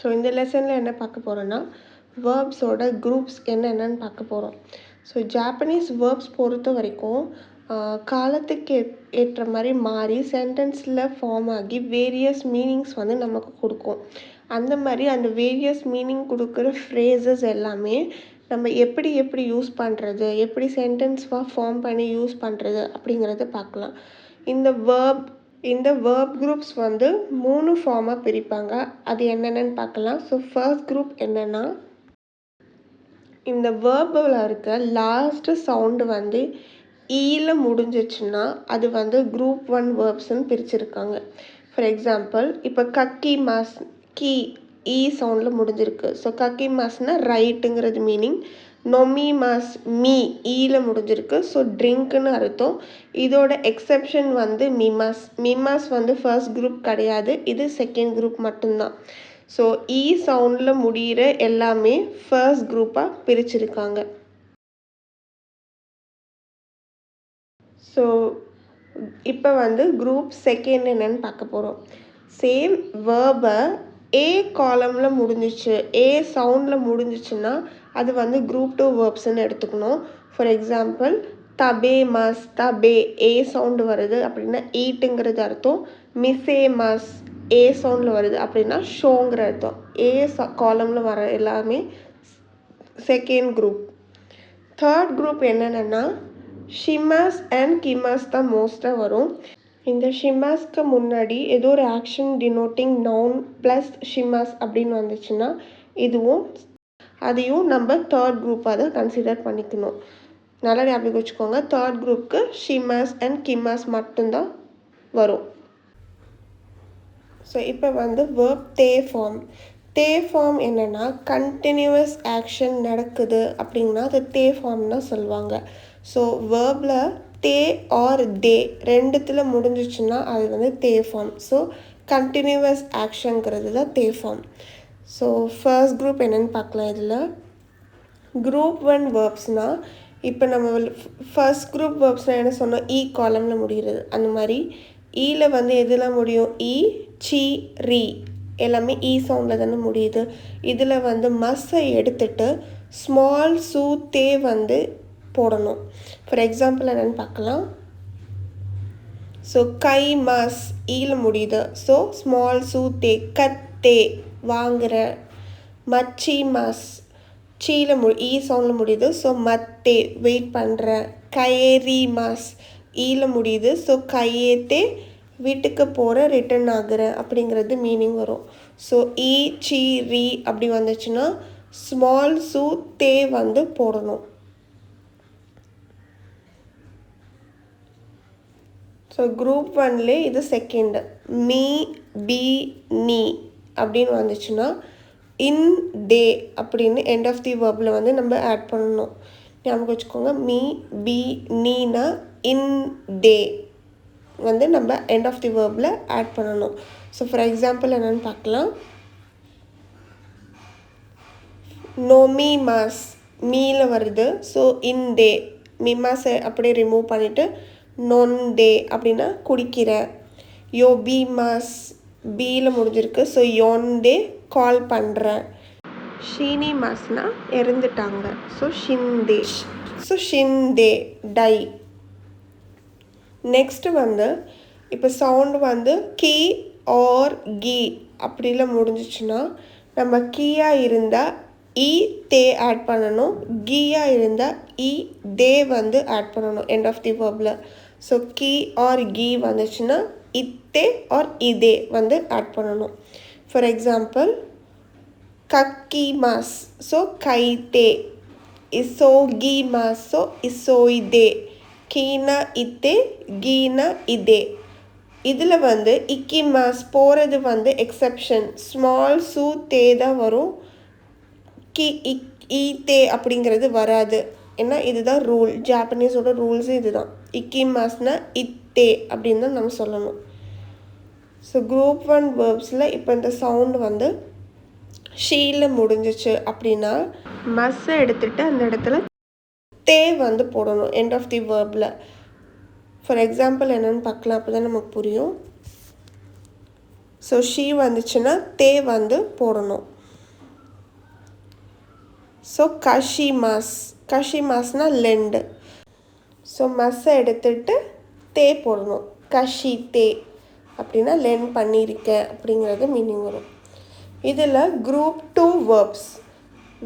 So இந்த லெசனில் என்ன பார்க்க போகிறோன்னா வேர்ப்ஸோட குரூப்ஸ் என்னென்னு பார்க்க போகிறோம். ஸோ ஜாப்பனீஸ் வேர்ப்ஸ் பொறுத்த வரைக்கும் காலத்துக்கு ஏற்ற மாதிரி மாறி சென்டென்ஸில் ஃபார்ம் ஆகி வேரியஸ் மீனிங்ஸ் வந்து நமக்கு கொடுக்கும். அந்த மாதிரி அந்த வேரியஸ் மீனிங் கொடுக்குற ஃப்ரேசஸ் எல்லாமே நம்ம எப்படி யூஸ் பண்ணுறது, எப்படி சென்டென்ஸாக ஃபார்ம் பண்ணி யூஸ் பண்ணுறது அப்படிங்கிறத பார்க்கலாம். இந்த வேர்ப் குரூப்ஸ் வந்து 3 ஃபார்மாக பிரிப்பாங்க. அது என்னென்னு பார்க்கலாம். ஸோ ஃபர்ஸ்ட் குரூப் என்னென்னா, இந்த வேர்பில் இருக்க லாஸ்ட்டு சவுண்டு வந்து ஈல முடிஞ்சிச்சுன்னா அது வந்து குரூப் 1 வேர்ப்ஸ்ன்னு பிரிச்சிருக்காங்க. ஃபார் எக்ஸாம்பிள், இப்போ கக்கி மாஸ் கீ ஈ சவுண்டில் முடிஞ்சிருக்கு. ஸோ கக்கி மாஸ்னா ரைட்டுங்கிறது மீனிங். நொமி மாஸ் மீ ஈல முடிஞ்சிருக்கு. ஸோ ட்ரிங்க்குன்னு அர்த்தம். இதோட எக்ஸெப்ஷன் வந்து மிமாஸ் வந்து ஃபர்ஸ்ட் குரூப் கிடையாது, இது செகண்ட் குரூப் மட்டும்தான். ஸோ ஈ சவுண்டில் முடிகிற எல்லாமே ஃபர்ஸ்ட் குரூப்பாக பிரிச்சிருக்காங்க. ஸோ இப்போ வந்து குரூப் செகண்ட் என்னன்னு பார்க்க போகிறோம். சேம் வேர்பை ஏ காலமில் முடிஞ்சிச்சு, ஏ சவுண்டில் முடிஞ்சிச்சுன்னா அது வந்து குரூப் 2 வேர்ப்ஸ்ன்னு எடுத்துக்கணும். ஃபார் எக்ஸாம்பிள், தபே மாஸ் தபே ஏ சவுண்டு வருது அப்படின்னா ஈட்டுங்கிறது அர்த்தம். மிசே மாஸ் ஏ சவுண்டில் வருது அப்படின்னா ஷோங்கிற அர்த்தம். ஏ காலமில் வர எல்லாமே செகண்ட் குரூப். தேர்ட் குரூப் என்னென்னா, ஷிமாஸ் அண்ட் கிமாஸ் தான் மோஸ்ட்டாக வரும். இந்த ஷிமாஸ்க்கு முன்னாடி ஏதோ ஒரு ஆக்ஷன் டினோட்டிங் நவுன் ப்ளஸ் ஷிமாஸ் அப்படின்னு வந்துச்சுன்னா அதையும் நம்ம தேர்ட் குரூப்பாக தான் கன்சிடர் பண்ணிக்கணும். நல்லா ஞாபகம் வச்சுக்கோங்க, தேர்ட் குரூப்புக்கு ஷிமாஸ் அண்ட் கிமாஸ் மட்டும்தான் வரும். ஸோ இப்போ வந்து வேர்ப் தே ஃபார்ம் என்னென்னா, கண்டினியூவஸ் ஆக்ஷன் நடக்குது அப்படின்னா அது தே ஃபார்ம் தான் சொல்லுவாங்க. ஸோ வேர்பில் தே ஆர் தே ரெண்டுத்தில் முடிஞ்சிச்சுன்னா அது வந்து தே ஃபார்ம். ஸோ கண்டினியூவஸ் ஆக்ஷன்ங்கிறது தான் தே ஃபார்ம். ஸோ ஃபர்ஸ்ட் குரூப் என்னென்னு பார்க்கலாம். இதில் குரூப் 1 வேர்ப்ஸ்னால், இப்போ நம்ம ஃபர்ஸ்ட் குரூப் வேர்ப்ஸ்னால் என்ன சொன்னோம், ஈ காலமில் முடிகிறது. அந்த மாதிரி ஈல வந்து எதெல்லாம் முடியும், ஈ சி ரீ எல்லாமே ஈ சவுண்டில் தானே முடியுது. இதில் வந்து மஸ்ஸை எடுத்துட்டு ஸ்மால் சூ தே வந்து போடணும். ஃபார் எக்ஸாம்பிள் என்னென்னு பார்க்கலாம். ஸோ கை மாஸ் ஈல முடியுது. ஸோ ஸ்மால் சூ தே கத்தே வாங்குற. மச்சி மாஸ் சீல ஈ சவுண்டில் முடியுது. ஸோ மத்தே வெயிட் பண்ணுற. கயேரி மாஸ் ஈல முடியுது. ஸோ கையேத்தே வீட்டுக்கு போகிற, ரிட்டர்ன் ஆகுற அப்படிங்கிறது மீனிங் வரும். ஸோ ஈ சி ரீ அப்படி வந்துச்சுன்னா ஸ்மால் சூ தே வந்து போடணும். ஸோ குரூப் 1லே இது செகண்டு. மீ பி நீ அப்படின்னு வந்துச்சுன்னா இன் டே அப்படின்னு எண்ட் ஆஃப் தி வேர்பில் வந்து நம்ம ஆட் பண்ணணும். ஞாபகம் வச்சுக்கோங்க, மீ பி நீனா இன் டே வந்து நம்ம end of the waybill add பண்ணணும். ஸோ ஃபார் எக்ஸாம்பிள் என்னென்னு பார்க்கலாம். நோமி மாஸ் மீல வருது. ஸோ இன் டே மிமாஸை அப்படியே ரிமூவ் பண்ணிவிட்டு நொன் டே அப்படின்னா குடிக்கிற. யோ பி மாஸ் பீல முடிஞ்சிருக்கு. ஸோ யோன் டே கால் பண்ணுற. ஷீனி மாஸ்னா இறந்துட்டாங்க. ஸோ ஷின்டே. ஸோ ஷின்டே டை. நெக்ஸ்ட்டு வந்து இப்போ சவுண்டு வந்து கீ ஆர் கீ அப்படிலாம் முடிஞ்சிச்சுன்னா நம்ம கீயாக இருந்தால் இ தே ஆட் பண்ணணும், கீயாக இருந்தால் இ தே வந்து ஆட் பண்ணணும் எண்ட் ஆஃப் தி வேர்பில். ஸோ கீ ஆர் கீ வந்துச்சுன்னா இத்தே ஆர் இதே வந்து ஆட் பண்ணணும். ஃபார் எக்ஸாம்பிள், கக்கி மாஸ் ஸோ கைத்தே. இசோகி மாஸ் ஸோ இசோயிதே. கீனா இத்தே, கீனா இதே. இதில் வந்து இக்கி மாஸ் போகிறது வந்து எக்ஸப்ஷன். ஸ்மால் சூ தே தான் வரும், கி ஈ தே அப்படிங்கிறது வராது. ஏன்னா இதுதான் ரூல், ஜாப்பனீஸோட ரூல்ஸு இதுதான். இக்கி மாஸ்னா இத்தே அப்படின்னு தான் நம்ம சொல்லணும். ஸோ குரூப் 1 வேர்ப்ஸில் இப்போ இந்த சவுண்டு வந்து ஷீல முடிஞ்சிச்சு அப்படின்னா மஸ்ஸை எடுத்துகிட்டு அந்த இடத்துல தே வந்து போடணும் எண்ட் ஆஃப் தி வேர்பில். ஃபார் எக்ஸாம்பிள் என்னென்னு பார்க்கலாம், அப்போ தான் நமக்கு புரியும். ஸோ ஷீ வந்துச்சுன்னா தே வந்து போடணும். ஸோ கஷிமாஸ்னா லெண்டு. ஸோ மஸ்ஸை எடுத்துட்டு தே போடணும். கஷி தே அப்படின்னா லென் பண்ணியிருக்கேன் அப்படிங்கிறது மீனிங் வரும். இதில் குரூப் 2 வேர்ப்ஸ்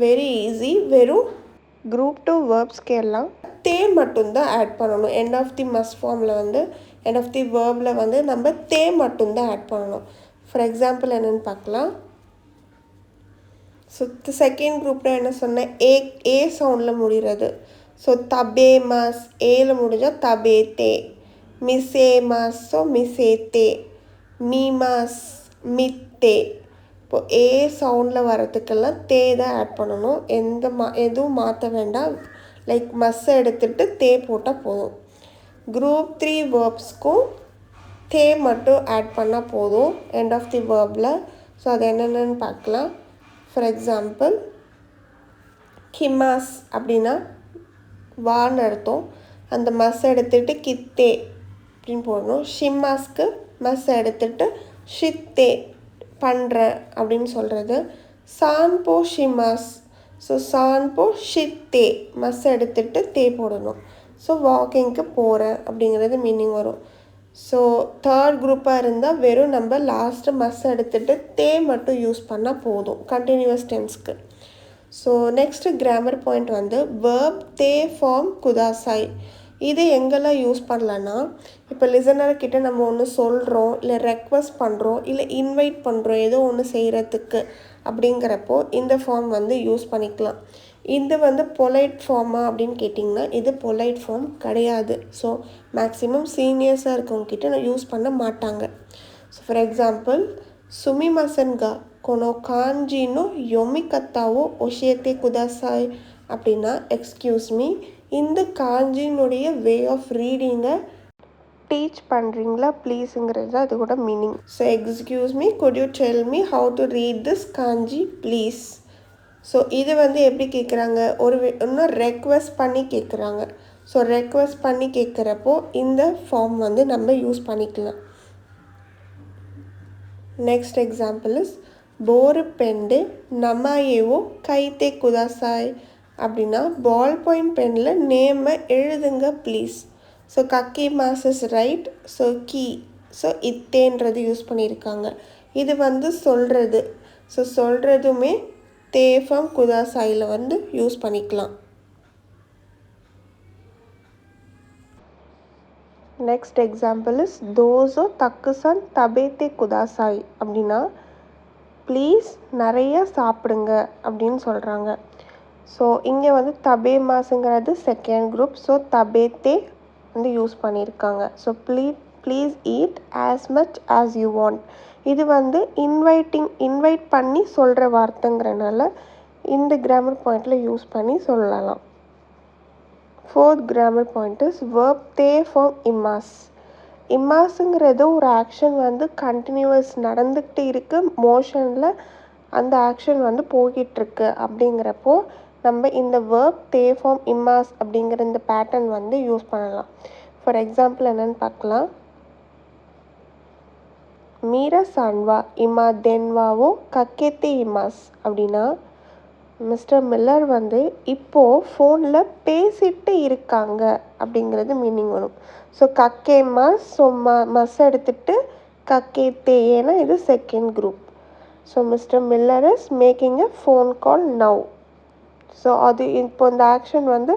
வெரி ஈஸி. வெறும் குரூப் 2 வேர்ப்ஸ்க்கு எல்லாம் தே மட்டும்தான் ஆட் பண்ணணும். எண்ட் ஆஃப் தி மஸ்ட் ஃபார்மில் வந்து எண்ட் ஆஃப் தி வேர்பில் வந்து நம்ம தே மட்டும்தான் ஆட் பண்ணணும். ஃபார் எக்ஸாம்பிள் என்னென்னு பார்க்கலாம். ஸோ செகண்ட் குரூப்பில் என்ன சொன்னேன், ஏ சவுண்டில் முடிகிறது. ஸோ தபே மாஸ் ஏல முடிஞ்சால் தபே தே. மிசே மாஸ் ஸோ மிசே தே. மீமாஸ் மித்தே. இப்போ ஏ சவுண்டில் வரதுக்கெல்லாம் தே தான் ஆட் பண்ணணும். எதுவும் மாற்ற வேண்டாம். லைக் மஸ்ஸை எடுத்துகிட்டு தே போட்டால் போதும். குரூப் 3 வேர்ப்ஸ்க்கும் தே மட்டும் ஆட் பண்ணால் போதும் எண்ட் ஆஃப் தி வேர்பில். ஸோ அது என்னென்னு பார்க்கலாம். ஃபார் எக்ஸாம்பிள் கிமாஸ் அப்படின்னா வான்னு அர்த்தம். அந்த மஸ்ஸை எடுத்துகிட்டு கித்தே அப்படின்னு போடணும். ஷிமாஸ்க்கு மஸ்ஸை எடுத்துகிட்டு ஷித்தே பண்ணுறேன் அப்படின்னு சொல்கிறது. சான்போ ஷிமாஸ். ஸோ சான்போ ஷித்தே மஸ்ஸை எடுத்துகிட்டு தே போடணும். ஸோ வாக்கிங்க்கு போகிறேன் அப்படிங்கிறது மீனிங் வரும். ஸோ தேர்ட் குரூப்பாக இருந்தால் வெறும் நம்ம லாஸ்ட்டு மஸ்ஸை எடுத்துகிட்டு தே மட்டும் யூஸ் பண்ணால் போதும் கண்டினியூவஸ் டென்ஸ்க்கு. ஸோ நெக்ஸ்ட்டு கிராமர் பாயிண்ட் வந்து வேர்ப் தே ஃபார்ம் குதாசாய். இது எங்கெல்லாம் யூஸ் பண்ணலன்னா, இப்போ லிசனர்கிட்ட நம்ம ஒன்று சொல்கிறோம், இல்லை ரெக்வஸ்ட் பண்ணுறோம், இல்லை இன்வைட் பண்ணுறோம் ஏதோ ஒன்று செய்கிறதுக்கு அப்படிங்கிறப்போ இந்த ஃபார்ம் வந்து யூஸ் பண்ணிக்கலாம். இது வந்து பொலைட் ஃபார்மா அப்படின்னு கேட்டிங்கன்னா இது பொலைட் ஃபார்ம் கிடையாது. ஸோ மேக்ஸிமம் சீனியர்ஸாக இருக்கவங்ககிட்ட நான் யூஸ் பண்ண மாட்டாங்க. ஸோ ஃபார் எக்ஸாம்பிள் சுமிமாசன்கா கொனோ காஞ்சினோ யொமிகத்தாவோ ஒஷியத்தே குதாசாய் அப்படின்னா எக்ஸ்கியூஸ் மீ, இந்த காஞ்சினுடைய வே ஆஃப் ரீடிங்கை டீச் பண்ணுறீங்களா ப்ளீஸுங்கிறது தான் அது கூட meaning. So excuse me, good you tell me how to read this Kanchi please. So இது வந்து எப்படி கேட்குறாங்க, இன்னும் ரெக்வெஸ்ட் பண்ணி கேட்குறாங்க. ஸோ ரெக்வெஸ்ட் பண்ணி கேட்குறப்போ இந்த ஃபார்ம் வந்து நம்ம யூஸ் பண்ணிக்கலாம். நெக்ஸ்ட் எக்ஸாம்பிள் இஸ் போரு பெண்டு நமாயேவோ கைத்தே குதாசாய் அப்படின்னா பால் பாயிண்ட் பெனில் நேமை எழுதுங்க ப்ளீஸ். ஸோ கக்கி மாஸ் இஸ் ரைட். ஸோ கீ ஸோ இத்தேன்றது யூஸ் பண்ணியிருக்காங்க. இது வந்து சொல்கிறது. ஸோ சொல்கிறதுமே தேஃபம் குதாசாயில் வந்து யூஸ் பண்ணிக்கலாம். நெக்ஸ்ட் எக்ஸாம்பிள் இஸ் தோசோ தக்குசன் தபேத்தே குதாசாய் அப்படின்னா ப்ளீஸ் நிறைய சாப்பிடுங்க அப்படின்னு சொல்கிறாங்க. ஸோ இங்கே வந்து தபே மாஸுங்கிறது செகண்ட் குரூப். ஸோ தபேத்தே வந்து யூஸ் பண்ணியிருக்காங்க. So please eat as much as you want. இது வந்து இன்வைட் பண்ணி சொல்கிற வார்த்தைங்கிறனால இந்த கிராமர் பாயிண்டில் யூஸ் பண்ணி சொல்லலாம். Fourth grammar point is verb தே ஃபார்ம் இமாஸ். இமாஸுங்கிறது ஒரு ஆக்ஷன் வந்து கண்டினியூவஸ் நடந்துக்கிட்டு இருக்குது, மோஷனில் அந்த ஆக்ஷன் வந்து போய்கிட்டுருக்கு. அப்படிங்கிறப்போ நம்ம இந்த வேர்ப் தே ஃபார்ம் இமாஸ் அப்படிங்கிற இந்த பேட்டர்ன் வந்து யூஸ் பண்ணலாம். ஃபார் எக்ஸாம்பிள் என்னென்னு பார்க்கலாம். மீரா சான்வா இமா தென்வாவோ கக்கேத்தே இமாஸ் அப்படின்னா மிஸ்டர் மில்லர் வந்து இப்போது ஃபோனில் பேசிட்டு இருக்காங்க அப்படிங்கிறது மீனிங் வரும். So கக்கே mass. ஸோ மஸ் எடுத்துகிட்டு கக்கேத்தே, ஏன்னா இது second group. So mister Miller is making a phone call now. So அது இப்போ இந்த ஆக்ஷன் வந்து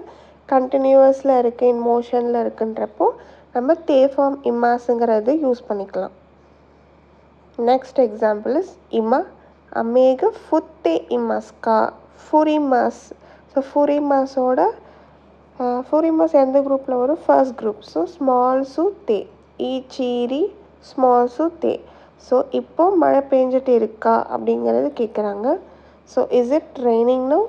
கண்டினியூவஸில் இருக்குது, இன் மோஷனில் இருக்குன்றப்போ நம்ம தே ஃபார்ம் இமாஸுங்கிறது யூஸ் பண்ணிக்கலாம். நெக்ஸ்ட் எக்ஸாம்பிள் இஸ் இமா அமேக ஃபுத்தே இமாஸ்கா ஃபுரிமாஸ். ஸோ ஃபுரிமாஸ் எந்த குரூப்பில் வரும், ஃபர்ஸ்ட் குரூப். ஸோ ஸ்மால் சு தே ஈச்சீரி ஸ்மால் சு தே. ஸோ இப்போது மழை பெஞ்சிட்டு இருக்கா அப்படிங்கிறது கேட்குறாங்க. So is it raining now.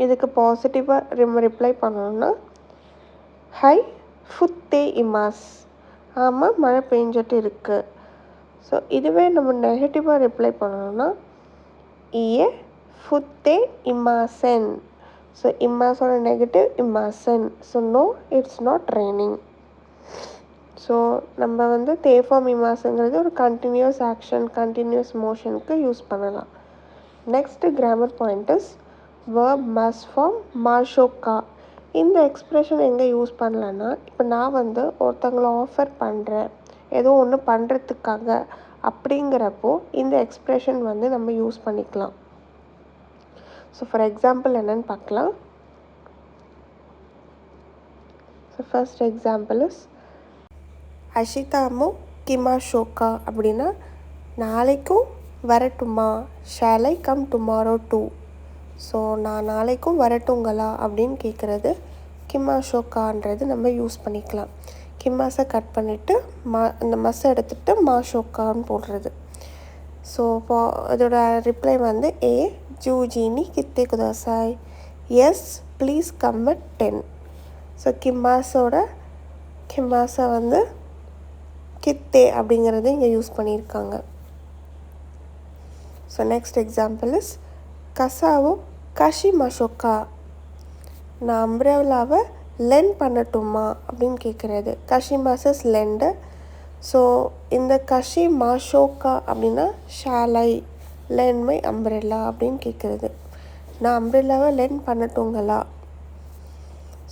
இதுக்கு பாசிட்டிவாக ரிப்ளை பண்ணணும்னா ஹை ஃபுத்தே இமாஸ், ஆமாம் மழை பெஞ்சிட்டு இருக்கு. ஸோ இதுவே நம்ம நெகட்டிவாக ரிப்ளை பண்ணணும்னா இயே ஃபுத்தே இமாசன். ஸோ இமாஸோட நெகட்டிவ் இமாசன். So no it's not raining. So நம்ம வந்து தே ஃபார்ம் இமாஸுங்கிறது ஒரு கண்டினியூஸ் ஆக்ஷன் கண்டினியூஸ் மோஷனுக்கு யூஸ் பண்ணலாம். Next grammar point is verb மஸ்ட் ஃபார்ம் மாஷோக்கா. இந்த எக்ஸ்ப்ரெஷன் எங்கே யூஸ் பண்ணலன்னா, இப்போ நான் வந்து ஒருத்தவங்களை ஆஃபர் பண்ணுறேன் ஏதோ ஒன்று பண்ணுறதுக்காக அப்படிங்கிறப்போ இந்த எக்ஸ்ப்ரெஷன் வந்து நம்ம யூஸ் பண்ணிக்கலாம். ஸோ ஃபார் எக்ஸாம்பிள் என்னென்னு பார்க்கலாம். ஸோ ஃபர்ஸ்ட் எக்ஸாம்பிள் இஸ் அஷிதாமோ கிமாஷோக்கா. அப்படின்னா நாளைக்கும் வரட்டுமா, shall I come tomorrow too. So நான் நாளைக்கும் வரட்டுங்களா அப்படின்னு கேட்குறது கிமாஷோக்கான்றது நம்ம யூஸ் பண்ணிக்கலாம். கிம்மாஸை கட் பண்ணிவிட்டு இந்த மஸ்ஸை எடுத்துகிட்டு மாஷோக்கான்னு போடுறது. ஸோ இப்போ இதோட ரிப்ளை வந்து ஏ ஜூஜினி கித்தே குதாசாய், yes please come at 10. So கிம்மாஸை வந்து கித்தே அப்படிங்கிறது இங்கே யூஸ் பண்ணியிருக்காங்க. ஸோ நெக்ஸ்ட் எக்ஸாம்பிள் இஸ் கசாவோ கஷி மஷோக்கா. நான் அம்ப்ரெல்லாவை லென் பண்ணட்டுமா அப்படின்னு கேட்குறது கஷி மாசஸ் லெண்டு. ஸோ இந்த கஷி மாஷோக்கா அப்படின்னா ஷாலை லென் மை அம்ப்ரெல்லா அப்படின்னு கேட்குறது. நான் அம்ப்ரெல்லாவை லென் பண்ணட்டுங்களா.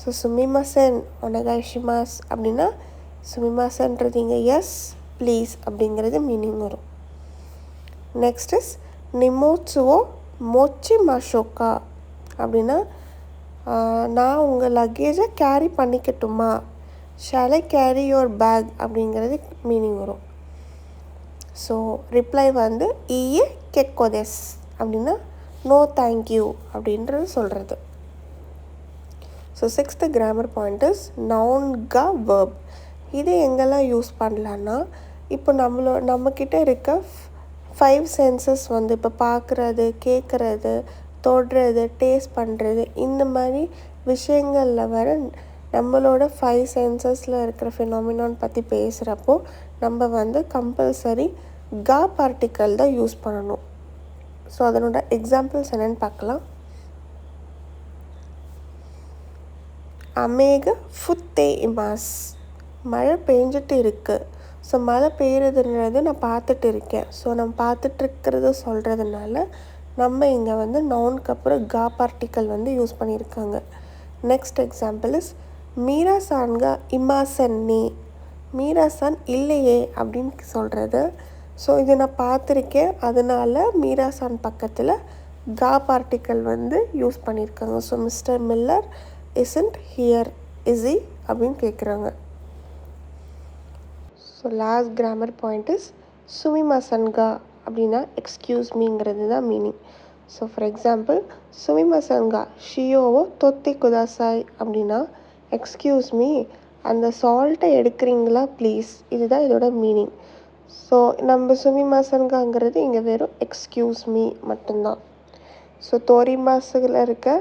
ஸோ சுமிமாசன் ஒனகாஷிமாஸ் அப்படின்னா சுமிமாசன்றது இங்கே எஸ் ப்ளீஸ் அப்படிங்கிறது மீனிங் வரும். நெக்ஸ்ட் இஸ் நிமோட்சுவோ மொச்சி மாஷோக்கா. அப்படின்னா நான் உங்கள் லக்கேஜை கேரி பண்ணிக்கட்டுமா, shall I carry your bag அப்படிங்கிறது மீனிங் வரும். ஸோ ரிப்ளை வந்து ஈயே கெக்கோதெஸ் அப்படின்னா நோ தேங்க்யூ அப்படின்றது சொல்கிறது. So sixth grammar point is நவுன்கா வேர்ப். இது எங்கெல்லாம் யூஸ் பண்ணலான்னா, இப்போ நம்மக்கிட்ட இருக்க 5 சென்சஸ் வந்து இப்போ பார்க்குறது, கேட்குறது, தொடுறது, டேஸ்ட் பண்ணுறது, இந்த மாதிரி விஷயங்களில் வர நம்மளோட 5 சென்சஸில் இருக்கிற ஃபினாமினான் பற்றி பேசுகிறப்போ நம்ம வந்து கம்பல்சரி கா பார்ட்டிக்கல் தான் யூஸ் பண்ணணும். ஸோ அதனோட எக்ஸாம்பிள்ஸ் என்னென்னு பார்க்கலாம். அமேக ஃபுத்தே இமாஸ், மழை பெஞ்சிட்டு இருக்குது. ஸோ மழை பெய்யுறதுன்றது நான் பார்த்துட்டு இருக்கேன். ஸோ நம்ம பார்த்துட்ருக்கிறத சொல்கிறதுனால நம்ம இங்கே வந்து நவுனுக்கு அப்புறம் கா பார்ட்டிக்கல் வந்து யூஸ் பண்ணியிருக்காங்க. நெக்ஸ்ட் எக்ஸாம்பிள் இஸ் மீராசான்கா இமாசன்னே. மீராசான் இல்லையே அப்படின்னு சொல்கிறது. ஸோ இது நான் பார்த்துருக்கேன், அதனால் மீராசான் பக்கத்தில் கா பார்ட்டிக்கல் வந்து யூஸ் பண்ணியிருக்காங்க. So mister Miller isn't here is he அப்படின்னு கேட்குறாங்க. So last grammar point is சுமிமாசன்கா அப்படின்னா எக்ஸ்கியூஸ் மீங்கிறது தான் மீனிங். ஸோ ஃபார் எக்ஸாம்பிள் சுமிமாசன்கா ஷியோவோ தொத்தி குதாசாய் அப்படின்னா எக்ஸ்கியூஸ் மீ அந்த சால்ட்டை எடுக்கிறீங்களா ப்ளீஸ், இதுதான் இதோட மீனிங். ஸோ நம்ம சுமிமாசன்காங்கிறது இங்கே வெறும் எக்ஸ்கியூஸ் மீ மட்டும்தான். ஸோ தோரிமாஸில் இருக்க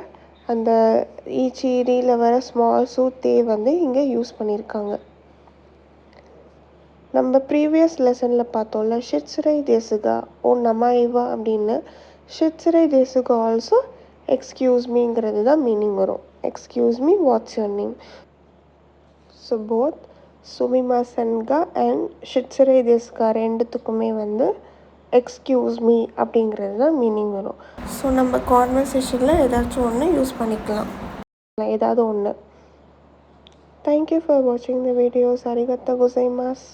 அந்த ஈச்சீரியில் வர ஸ்மால் சூத்தே வந்து இங்கே யூஸ் பண்ணியிருக்காங்க. நம்ம ப்ரீவியஸ் லெசனில் பார்த்தோம்ல ஷிட்சுரை தேசுகா ஓ நமாயிவா அப்படின்னு. ஷிட்சுரை தேசுகா ஆல்சோ எக்ஸ்கியூஸ் மீங்கிறது தான் மீனிங் வரும். Excuse me what's your name. So both சுமிமாசன்கா அண்ட் ஷிட்சுரை தேசுகா ரெண்டுத்துக்குமே வந்து எக்ஸ்கியூஸ் மீ அப்படிங்கிறது தான் மீனிங் வரும். ஸோ நம்ம கான்வர்சேஷனில் ஏதாச்சும் ஒன்று யூஸ் பண்ணிக்கலாம், ஏதாவது ஒன்று. தேங்க்யூ ஃபார் வாட்சிங் த வீடியோஸ். அரிகத்தா கோசைமாஸ்.